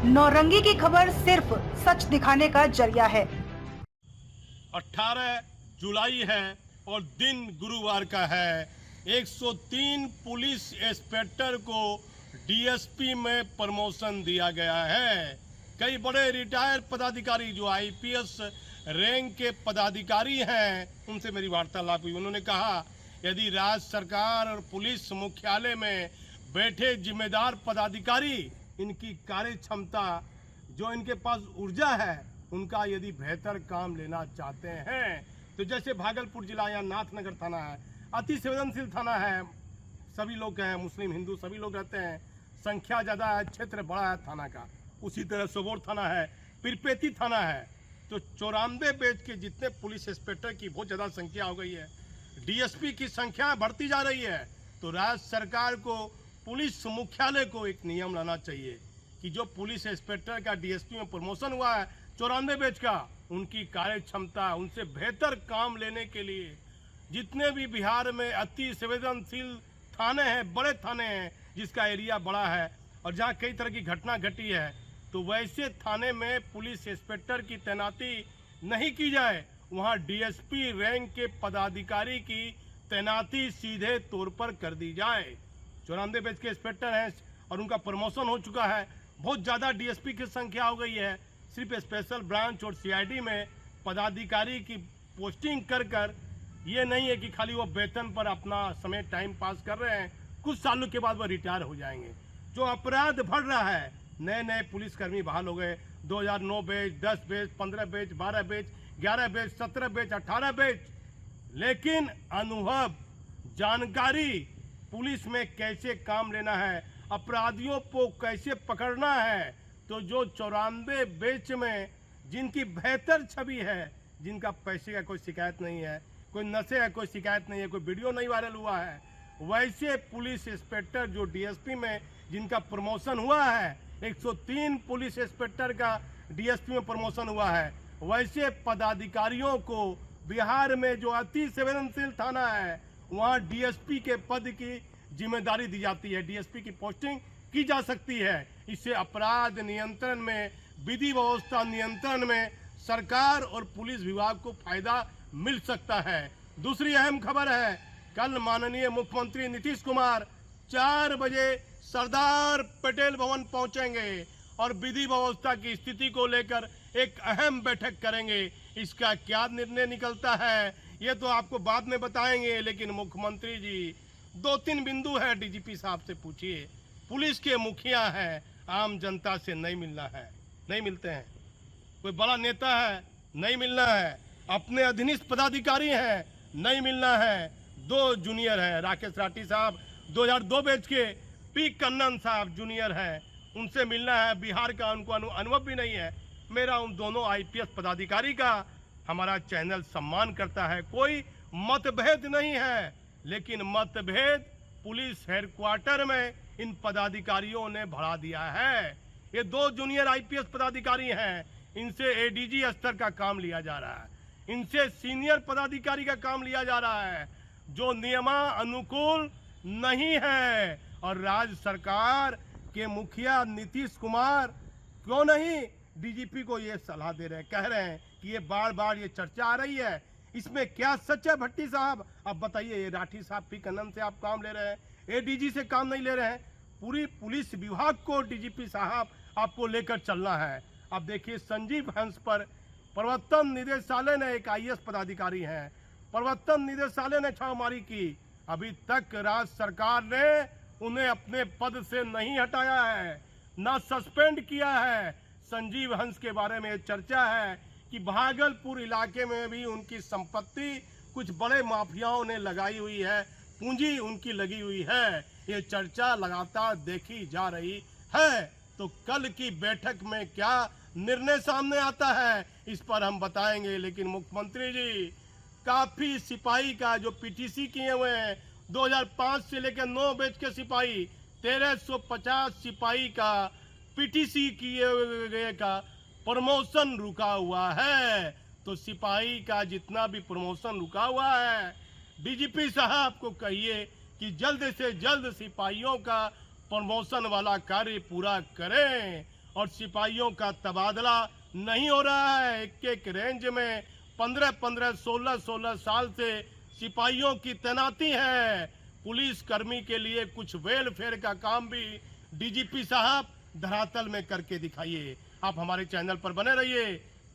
नौरंगी की खबर सिर्फ सच दिखाने का जरिया है। 18 जुलाई है और दिन गुरुवार का है। 103 पुलिस इंस्पेक्टर को डीएसपी में प्रमोशन दिया गया है। कई बड़े रिटायर्ड पदाधिकारी जो आईपीएस रैंक के पदाधिकारी हैं, उनसे मेरी वार्तालाप हुई। उन्होंने कहा यदि राज्य सरकार और पुलिस मुख्यालय में बैठे जिम्मेदार पदाधिकारी इनकी कार्य क्षमता, जो इनके पास ऊर्जा है, उनका यदि बेहतर काम लेना चाहते हैं तो जैसे भागलपुर जिला या नाथनगर थाना है, अति संवेदनशील थाना है, सभी लोग हैं, मुस्लिम हिंदू सभी लोग रहते हैं, संख्या ज़्यादा है, क्षेत्र बड़ा है थाना का। उसी तरह सोबोर थाना है, पिरपेती थाना है, तो 94 बेच के जितने पुलिस इंस्पेक्टर की बहुत ज़्यादा संख्या हो गई है। डीएसपी की संख्या बढ़ती जा रही है। तो राज्य सरकार को, पुलिस मुख्यालय को एक नियम लाना चाहिए कि जो पुलिस इंस्पेक्टर का डीएसपी में प्रमोशन हुआ है 94 बेच का, उनकी कार्य क्षमता, उनसे बेहतर काम लेने के लिए जितने भी बिहार में अति संवेदनशील थाने हैं, बड़े थाने हैं, जिसका एरिया बड़ा है और जहाँ कई तरह की घटना घटी है, तो वैसे थाने में पुलिस इंस्पेक्टर की तैनाती नहीं की जाए, वहाँ डीएसपी रैंक के पदाधिकारी की तैनाती सीधे तौर पर कर दी जाए। 94 बेच के इंस्पेक्टर हैं और उनका प्रमोशन हो चुका है। बहुत ज़्यादा डीएसपी की संख्या हो गई है। सिर्फ स्पेशल ब्रांच और सीआईडी में पदाधिकारी की पोस्टिंग कर ये नहीं है कि खाली वो वेतन पर अपना समय टाइम पास कर रहे हैं, कुछ सालों के बाद वो रिटायर हो जाएंगे। जो अपराध बढ़ रहा है, नए नए पुलिसकर्मी बहाल हो गए, 2009 बेच, 10 बेच, 15 बेच, 12 बेच, 11 बेच, 17 बेच, 18 बेच, लेकिन अनुभव, जानकारी, पुलिस में कैसे काम लेना है, अपराधियों को कैसे पकड़ना है, तो जो 94 बेच में जिनकी बेहतर छवि है, जिनका पैसे का कोई शिकायत नहीं है, कोई नशे का कोई शिकायत नहीं है, कोई वीडियो नहीं वायरल हुआ है, वैसे पुलिस इंस्पेक्टर जो डीएसपी में जिनका प्रमोशन हुआ है, 103 पुलिस इंस्पेक्टर का डीएसपी में प्रमोशन हुआ है, वैसे पदाधिकारियों को बिहार में जो अति संवेदनशील थाना है, वहाँ डीएसपी के पद की जिम्मेदारी दी जाती है, डीएसपी की पोस्टिंग की जा सकती है। इससे अपराध नियंत्रण में, विधि व्यवस्था नियंत्रण में सरकार और पुलिस विभाग को फायदा मिल सकता है। दूसरी अहम खबर है, कल माननीय मुख्यमंत्री नीतीश कुमार 4 बजे सरदार पटेल भवन पहुंचेंगे और विधि व्यवस्था की स्थिति को लेकर एक अहम बैठक करेंगे। इसका क्या निर्णय निकलता है ये तो आपको बाद में बताएंगे, लेकिन मुख्यमंत्री जी 2-3 बिंदु है, डीजीपी साहब से पूछिए। पुलिस के मुखिया हैं, आम जनता से नहीं मिलना है, नहीं मिलते हैं। कोई बड़ा नेता है, नहीं मिलना है। अपने अधीनस्थ पदाधिकारी हैं, नहीं मिलना है। 2 जूनियर हैं, राकेश राठी साहब 2002 बैच के, पी कन्नन साहब जूनियर हैं, उनसे मिलना है। बिहार का उनको अनुभव भी नहीं है। मेरा उन दोनों आईपीएस पदाधिकारी का हमारा चैनल सम्मान करता है, कोई मतभेद नहीं है, लेकिन मतभेद पुलिस हेडक्वार्टर में इन पदाधिकारियों ने बढ़ा दिया है। ये 2 जूनियर आईपीएस पदाधिकारी हैं, इनसे एडीजी स्तर का काम लिया जा रहा है, इनसे सीनियर पदाधिकारी का काम लिया जा रहा है, जो नियमानुकूल नहीं है। और राज्य सरकार के मुखिया नीतीश कुमार क्यों नहीं डीजीपी को ये सलाह दे रहे हैं, कह रहे हैं कि ये बार बार ये चर्चा आ रही है, इसमें क्या सच है? भट्टी साहब आप बताइए, ये राठी साहब पी कन्नन से आप काम ले रहे हैं, एडीजी से काम नहीं ले रहे हैं। पूरी पुलिस विभाग को डीजीपी साहब आपको लेकर चलना है। अब देखिए, संजीव हंस पर प्रवर्तन निदेशालय ने, एक आईएएस पदाधिकारी हैं, प्रवर्तन निदेशालय ने छापेमारी की, अभी तक राज्य सरकार ने उन्हें अपने पद से नहीं हटाया है, ना सस्पेंड किया है। संजीव हंस के बारे में चर्चा है कि भागलपुर इलाके में भी उनकी संपत्ति कुछ बड़े माफियाओं ने लगाई हुई है, पूंजी उनकी लगी हुई है। ये चर्चा लगातार देखी जा रही है। तो कल की बैठक में क्या निर्णय सामने आता है, इस पर हम बताएंगे। लेकिन मुख्यमंत्री जी काफी सिपाही का जो पीटीसी किए हुए हैं, 2005 से लेकर 9 बैच के सिपाही, 1350 सिपाही का पीटीसी किए गए का प्रमोशन रुका हुआ है। तो सिपाही का जितना भी प्रमोशन रुका हुआ है, डीजीपी साहब को कहिए कि जल्द से जल्द सिपाहियों का प्रमोशन वाला कार्य पूरा करें और सिपाहियों का तबादला नहीं हो रहा है। एक एक रेंज में 15-15, 16-16 साल से सिपाहियों की तैनाती है। पुलिस कर्मी के लिए कुछ वेलफेयर का काम भी डीजीपी साहब धरातल में करके दिखाइए। आप हमारे चैनल पर बने रहिए।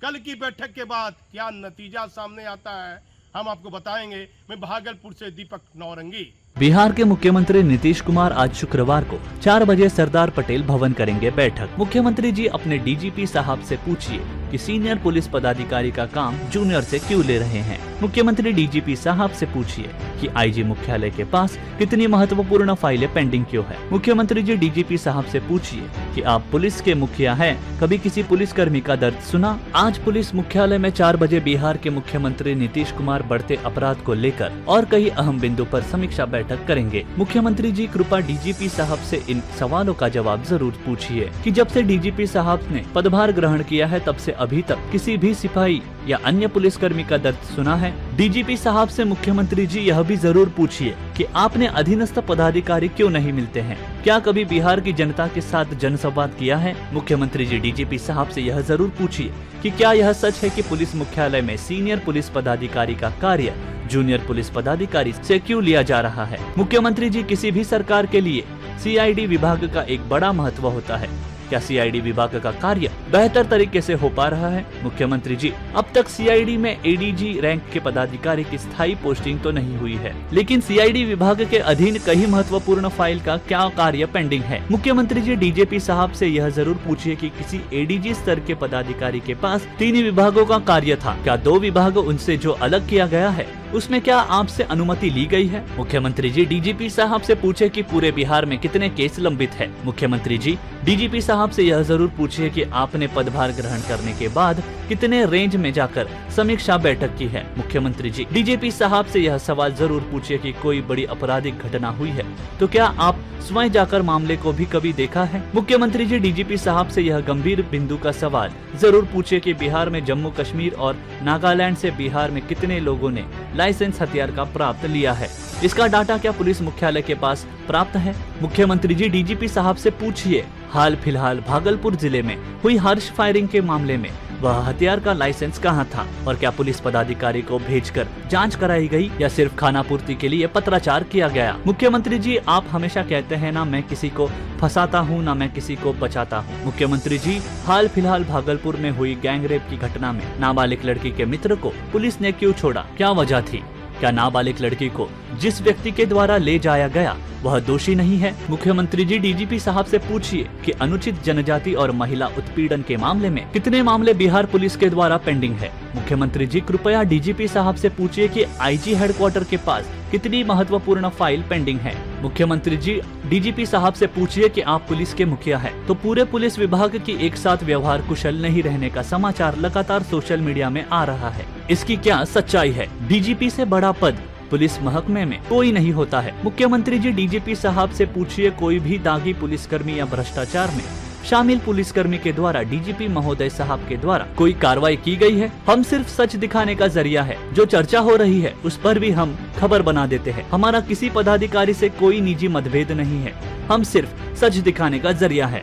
कल की बैठक के बाद क्या नतीजा सामने आता है हम आपको बताएंगे। मैं भागलपुर से दीपक नौरंगी। बिहार के मुख्यमंत्री नीतीश कुमार आज शुक्रवार को 4 बजे सरदार पटेल भवन करेंगे बैठक। मुख्यमंत्री जी अपने डीजीपी साहब से पूछिए कि सीनियर पुलिस पदाधिकारी का काम जूनियर से क्यों ले रहे हैं। मुख्यमंत्री डीजीपी साहब से पूछिए कि आईजी मुख्यालय के पास कितनी महत्वपूर्ण फाइलें पेंडिंग क्यों है। मुख्यमंत्री जी डीजीपी साहब से पूछिए कि आप पुलिस के मुखिया हैं, कभी किसी पुलिसकर्मी का दर्द सुना। आज पुलिस मुख्यालय में 4 बजे बिहार के मुख्यमंत्री नीतीश कुमार बढ़ते अपराध को लेकर और कई अहम बिंदु पर समीक्षा बैठक करेंगे। मुख्यमंत्री जी कृपा डीजीपी साहब से इन सवालों का जवाब जरूर पूछिए कि जब से डीजीपी साहब ने पदभार ग्रहण किया है तब से अभी तक किसी भी सिपाही या अन्य पुलिसकर्मी का दर्द सुना है। डीजीपी साहब से मुख्यमंत्री जी यह भी जरूर पूछिए कि आपने अधीनस्थ पदाधिकारी क्यों नहीं मिलते हैं। क्या कभी बिहार की जनता के साथ जनसंवाद किया है। मुख्यमंत्री जी डीजीपी साहब से यह जरूर पूछिए कि क्या यह सच है कि पुलिस मुख्यालय में सीनियर पुलिस पदाधिकारी का कार्य जूनियर पुलिस पदाधिकारी से क्यों लिया जा रहा है। मुख्यमंत्री जी किसी भी सरकार के लिए सीआईडी विभाग का एक बड़ा महत्व होता है। क्या सीआईडी विभाग का कार्य बेहतर तरीके से हो पा रहा है। मुख्यमंत्री जी अब तक सीआईडी में एडीजी रैंक के पदाधिकारी की स्थायी पोस्टिंग तो नहीं हुई है, लेकिन सीआईडी विभाग के अधीन कई महत्वपूर्ण फाइल का क्या कार्य पेंडिंग है। मुख्यमंत्री जी डीजीपी साहब से यह जरूर पूछिए कि किसी एडीजी स्तर के पदाधिकारी के पास 3 विभागों का कार्य था, क्या 2 विभाग उनसे जो अलग किया गया है उसमें क्या आपसे अनुमति ली गई है। मुख्यमंत्री जी डीजीपी साहब से पूछे कि पूरे बिहार में कितने केस लंबित है। मुख्यमंत्री जी डीजीपी साहब से यह जरूर पूछिए कि आपने पदभार ग्रहण करने के बाद कितने रेंज में जाकर समीक्षा बैठक की है। मुख्यमंत्री जी डीजीपी साहब से यह सवाल जरूर पूछिए कि कोई बड़ी आपराधिक घटना हुई है तो क्या आप स्वयं जाकर मामले को भी कभी देखा है। मुख्यमंत्री जी डीजीपी साहब से यह गंभीर बिंदु का सवाल जरूर पूछिए कि बिहार में जम्मू कश्मीर और नागालैंड से बिहार में कितने लोगों ने लाइसेंस हथियार का प्राप्त लिया है। इसका डाटा क्या पुलिस मुख्यालय के पास प्राप्त है। मुख्यमंत्री जी डीजीपी साहब से पूछिए हाल फिलहाल भागलपुर जिले में हुई हर्ष फायरिंग के मामले में वह हथियार का लाइसेंस कहां था और क्या पुलिस पदाधिकारी को भेजकर जांच कराई गई या सिर्फ खानापूर्ति के लिए पत्राचार किया गया। मुख्यमंत्री जी आप हमेशा कहते हैं ना मैं किसी को फंसाता हूं ना मैं किसी को बचाता हूं। मुख्यमंत्री जी हाल फिलहाल भागलपुर में हुई गैंगरेप की घटना में नाबालिग लड़की के मित्र को पुलिस ने क्यों छोड़ा, क्या वजह थी। क्या नाबालिग लड़की को जिस व्यक्ति के द्वारा ले जाया गया वह दोषी नहीं है। मुख्यमंत्री जी डीजीपी साहब से पूछिए कि अनुचित जनजाति और महिला उत्पीड़न के मामले में कितने मामले बिहार पुलिस के द्वारा पेंडिंग है। मुख्यमंत्री जी कृपया डीजीपी साहब से पूछिए कि आईजी हेडक्वार्टर के पास कितनी महत्वपूर्ण फाइल पेंडिंग है। मुख्यमंत्री जी डीजीपी साहब से पूछिए कि आप पुलिस के मुखिया हैं तो पूरे पुलिस विभाग की एक साथ व्यवहार कुशल नहीं रहने का समाचार लगातार सोशल मीडिया में आ रहा है, इसकी क्या सच्चाई है। डीजीपी से बड़ा पद पुलिस महकमे में कोई नहीं होता है। मुख्यमंत्री जी डीजीपी साहब से पूछिए कोई भी दागी पुलिसकर्मी या भ्रष्टाचार में शामिल पुलिसकर्मी के द्वारा डीजीपी महोदय साहब के द्वारा कोई कार्रवाई की गई है। हम सिर्फ सच दिखाने का जरिया है, जो चर्चा हो रही है उस पर भी हम खबर बना देते हैं। हमारा किसी पदाधिकारी से कोई निजी मतभेद नहीं है, हम सिर्फ सच दिखाने का जरिया है।